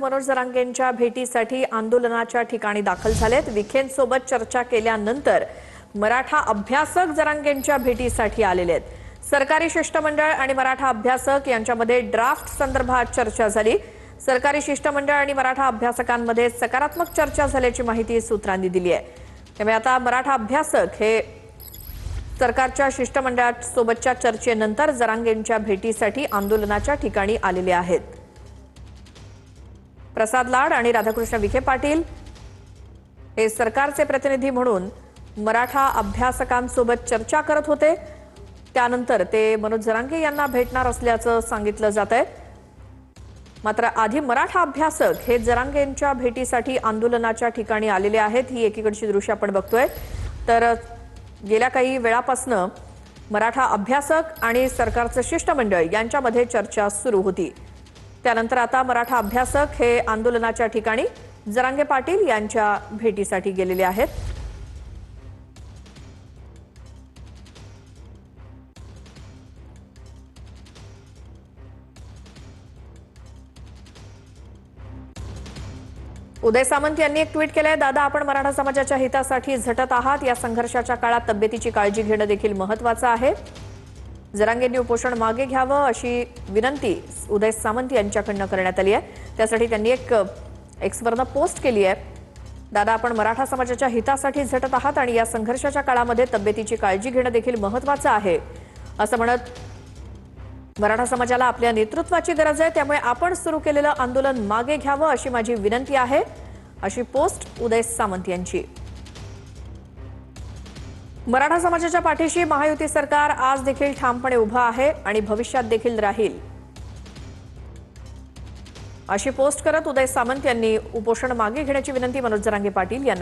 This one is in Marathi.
मनोज जरांगेंच्या भेटीसाठी आंदोलनाच्या ठिकाणी दाखल झालेत। विखेंसोबत चर्चा केल्यानंतर मराठा अभ्यासक जरांगेंच्या भेटीसाठी आलेले आहेत। सरकारी शिष्टमंडळ आणि मराठा अभ्यासक यांच्यामध्ये ड्राफ्ट संदर्भात चर्चा झाली। सरकारी शिष्टमंडळ आणि मराठा अभ्यासकांमध्ये सकारात्मक चर्चा झाल्याची माहिती सूत्रांनी दिली आहे। त्यामुळे आता मराठा अभ्यासक हे सरकारच्या शिष्टमंडळासोबतच्या चर्चेनंतर जरांगेंच्या भेटीसाठी आंदोलनाच्या ठिकाणी आलेले आहेत। प्रसाद लाड आणि राधाकृष्ण विखे पाटील हे सरकारचे प्रतिनिधी म्हणून मराठा अभ्यासकांसोबत चर्चा करत होते। त्यानंतर ते मनोज जरांगे यांना भेटणार असल्याचं सांगितलं जातंय। मात्र आधी मराठा अभ्यासक हे जरांगेंच्या भेटीसाठी आंदोलनाच्या ठिकाणी आलेले आहेत। ही एकीकडची दृश्य आपण बघतोय। तर गेल्या काही वेळापासून मराठा अभ्यासक आणि सरकारचं शिष्टमंडळ यांच्यामध्ये चर्चा सुरू होती। त्यानंतर आता मराठा अभ्यासक हे आंदोलनाच्या ठिकाणी जरांगे पाटील यांच्या भेटीसाठी गेलेले आहेत। उदय सामंत यांनी एक ट्विट केलंय। दादा, आपण मराठा समाजाच्या हितासाठी झटत आहात। या संघर्षाच्या काळात तब्येतीची काळजी घेणं देखील महत्त्वाचं आहे। जरांगेंनी उपोषण मागे घ्यावं अशी विनंती उदय सामंत यांच्याकडून करण्यात आली आहे। त्यासाठी त्यांनी एक एक्सवरनं पोस्ट केली आहे। दादा, आपण मराठा समाजाच्या हितासाठी झटत आहात आणि या संघर्षाच्या काळामध्ये तब्येतीची काळजी घेणं देखील महत्त्वाचं आहे असं म्हणत मराठा समाजाला आपल्या नेतृत्वाची गरज आहे। त्यामुळे आपण सुरू केलेलं आंदोलन मागे घ्यावं अशी माझी विनंती आहे, अशी पोस्ट उदय सामंत यांची। मराठा समाजाच्या पाठीशी महायुती सरकार आज देखील ठामपणे उभं आहे आणि भविष्यात देखील राहील अशी पोस्ट करत उदय सामंत यांनी उपोषण मागे घेण्याची विनंती मनोज जरांगे पाटील यांना